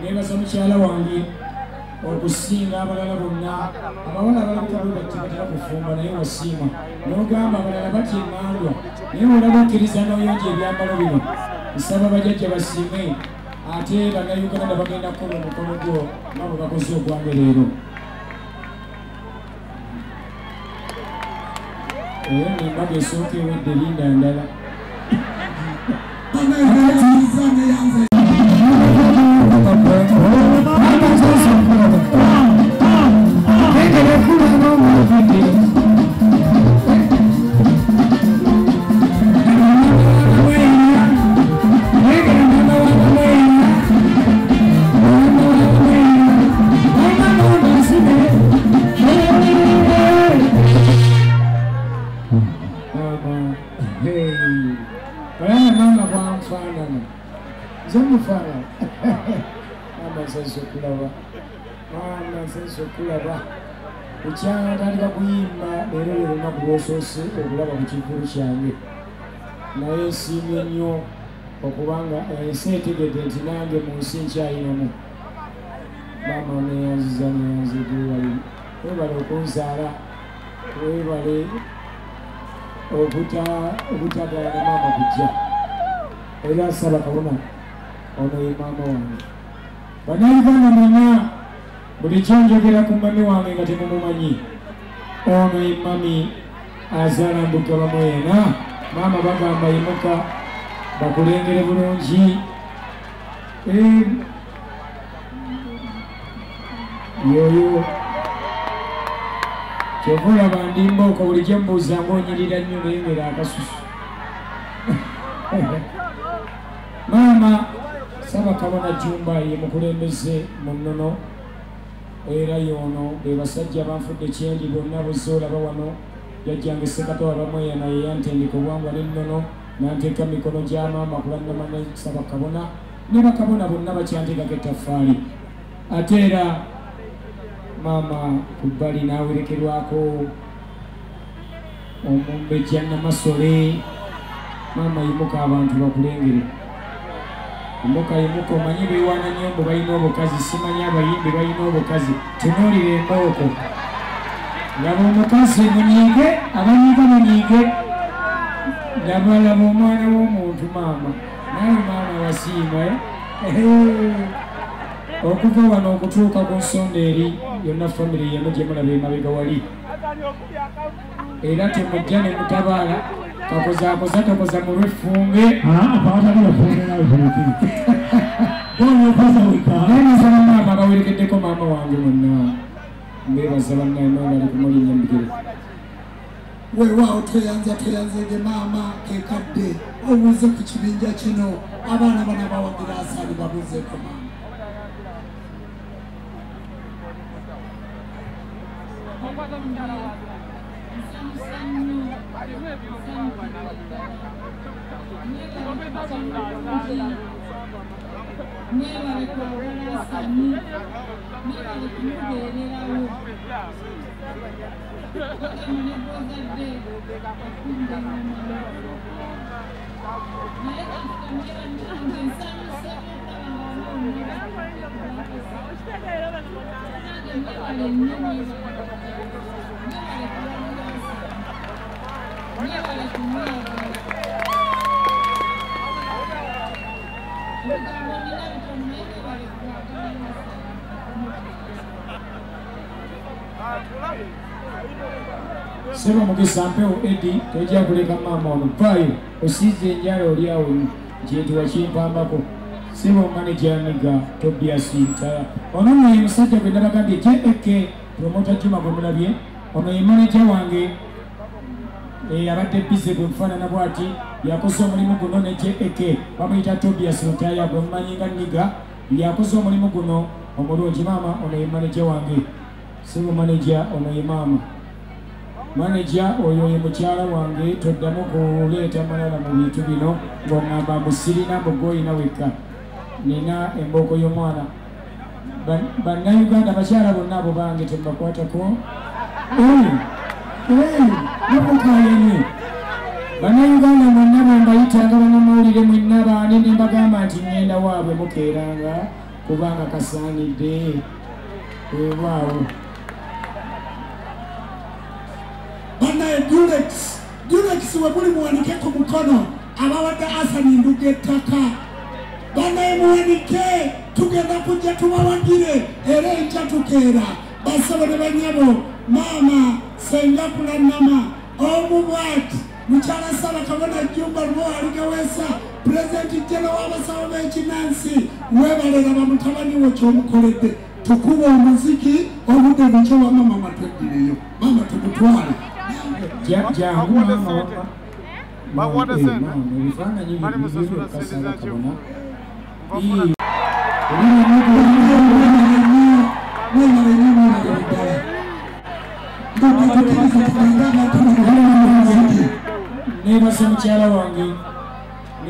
Nebaza mukyala wange okusinga abalala bonna abawala abalabika bati batera kufumba naye wasiima n'ogamba abalala batya emmandwa naye olaba okkiriza n'oyonja ebyambalo bino nsaba bajjajja basiime ate bannayuganda bagenda kukola omukono gwo nga bwe bakoze ogwange leero nembaga esooka ewedde linda ndala Kulaba ukyatandika kuyimba leero olunaku lwosoose okulaba ku Kivulu kyange naye nsiimye nnyo okubanga ensi etegedde nti nange mu nsi nkyayinamu maama neyanziza webale okunzaala webale obutagala ne maama kujja era nsaba kabona ono ye maama wange bannayuganda mwenna buli kyenjogera ku mami wange nga temumumanyi ono ye mami azaala Nduga bamwena maama bagamba yimuka bakulengere bulungi yoyo kyova olaba ndimbooko buli kyembuuza ngaonyirira nnyo nayengera akasusu maama saba kabona Jumba ye mukulembeze mu nnono era yono be basajja banfudde kyendi bonna buzze olaba wano jajjange Ssekatowa bamweyana ye yantendeka obwangwa n'ennono nanteeka mikono gya maama kulannama ne saba kabona ne bakabona bonna bakyanteekako ettaffaali ate era maama ku bbali n'awerekerwako omumbejja Namasole maama yimuka abantu bakulengere Mboka yimuka omanyi beewaana nnyombo balina obukazi simanyi abayimbi balina obukazi tunuulira embooko laba omukazi munyiige abanyiiga munyiige laba omwana w'omuntu maama naye maama wasiima okuva wano okutuuka ku nsonda eri yonna famire yemu gye mulaba emabega wali era temujja ne mutabaala kakozaakoza tokoza mu lwefunge nayenisaba maama bawerekeddeko maama wange mwonna mbebaza bannaye nobali kumulinnya mbigere weewaawo tweyanzege maama kekadde obuuze ku kibinja kino abaana bana bawagira asaali babuuzeeko maama Sema mugisa mpewo Edi tojja kuleka maama ono mpaayo osiize enjala oli awo nti wakimpambako sema manager Niga Tobias Ntaya ono ye musajja gwe ndabagambye JK promota Juma gwe mulabye ono ye manager wange abadde bize gwe mufaanana bw'ati yakoze omulimu guno ne JK bamuyita Tobias Ntaya gwe mumanyi nga Niga yakoze omulimu guno omulungi maama ono ye manager wange sema manager ono ye maama manager oyo ye mukyala wange toddamu kuleeta malala mu bintu bino ng'oŋŋamba mbu sirina mbugoyina wekka nina embooko y'omwana bannayuganda bakyala bonna abo bange tebakwatako mukukayeni bannayuganda bonna bembayitanga bannamawulire mwenna baani ne mbagamba nti ngenda waabwe mukeeranga kubanga kasaanidde weewaawo bannaye Durex we muli muwanike ku mukono abawadde Hassan Nduga ettaka bannaye muwanike tugenda kujja tubawagire era enkya tukeera basabo ne banyabo maama senga kulannama Okumuwagira Mukyala Ssaabakabona Jjumba Luwaligaweesa Pulezidenti Jjero w'abasawo b'ekinnansi weebalera bamutabani we ky'omukoledde tukuba omuziki obudde bukyo wa mama tweddireyo mama tumutwale jangu mama ebifaananyi bibiri Ssaabakabona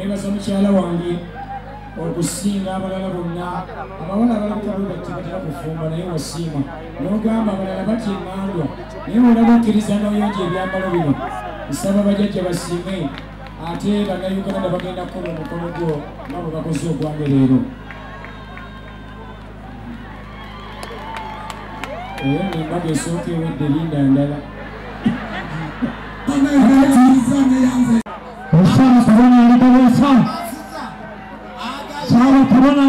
nebaza mukyala wange okusinga abalala bonna abawala balabika kufumba naye wasiima n'ogamba abalala batyemandwa naye olaba okkiriza n'oyonja ebyambalo bino nsaba bajjajja basiime ate bannayuganda bagenda kukola omukono gwo nga bwe bakoze ogwange leero eyo nembaga esooka ewedde linda ndala Ssaabakabona alitaweesa Ssaabakabona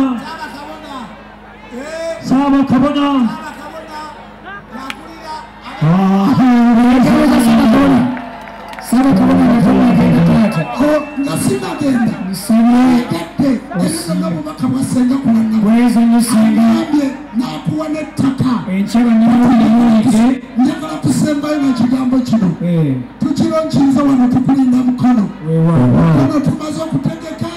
nasinagenda nsabyegadde ebisaga bubaka bwasenga kulannabwezanyisangambye nakuwa n'ettaka njagala tusembayo n'ekigambo kino tukironkiza wano tukulinda mukono ono tumaze okutegeka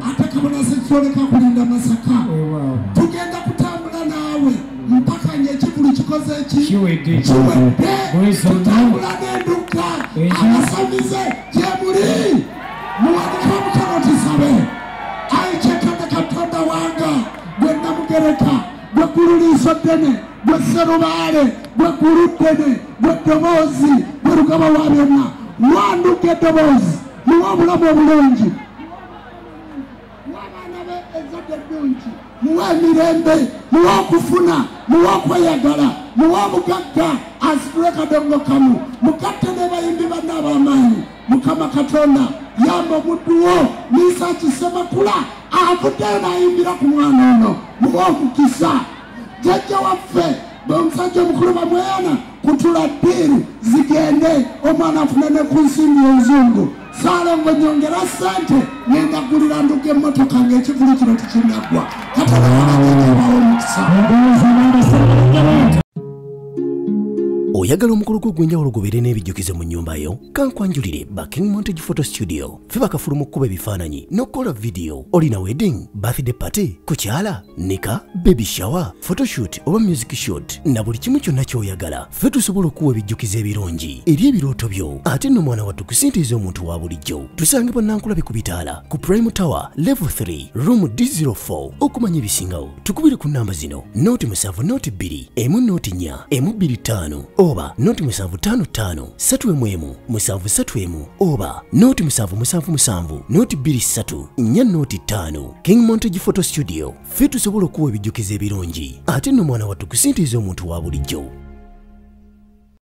ate kabona sekyoleka kulinda Masaka tugenda kutambula naawe mpaka nyekivulu kikoze eki kiwedde tutambula n'Enduga abasamize gyemuli muwanike omukono tusabe ayikyekane Katonda wanga gwe Namugereka gwe ggulu liiso ddene gwe Sserubaale gwe ggulu ddene gwe ddoboozi gwe Lugaba wa byonna wanduga eddoboozi muwe obulamu obulungi w'abaana be ezzadde eddungi muwe emirembe muwe okufuna muwe okweyagala muwe omugagga asitule kadongo kamu mugatte ne bayimbi banna ab'amaanyi Mukama Katonda yamba omuddu wo Miisa Kisemakula avuddeyo n'ayimbira ku mwana ono muwe okukisa jjajja waffe b'omusajja omukulu bamweyana kutula ddiiru zigende omwana afune ne ku nsimbi enzungu Saalongo nyongera ssente ngenda ggulira Nduga emmotoka ng'ekivulu kino tikinaggwa Katonda wanageebawo omukisa oyagala omukolo gw'ogwenjawulo gubeere n'ebijjukize mu nnyumba yo kankwanjulire King Montage Photo Studio ffe bakafulu mu kkuba ebifaananyi n'okukola vidiyo olina wedding birthday party kukyala nika baby shower photoshoot oba music shoot na buli kimu kyonna ky'oyagala ffe tusobola okuwa ebijjukize ebirungi eri ebirooto byo ate nno mwana wattu kusintiiza omuntu wa bulijjo tusangibwa Nankulabe ku bitaala ku Prime Tower level 3 room D04 okumanya ebisingawo tukubire ku namba zino noti 7 noti 2 emu noti 4 emu 25 oba noti 755 7 7 oba noti 777 noti 23 4 noti 5 King Montage Photo Studio ffe tusobola okuwa ebijjukize ebirungi ate nno mwana wattu kusintiiza omuntu wa bulijjo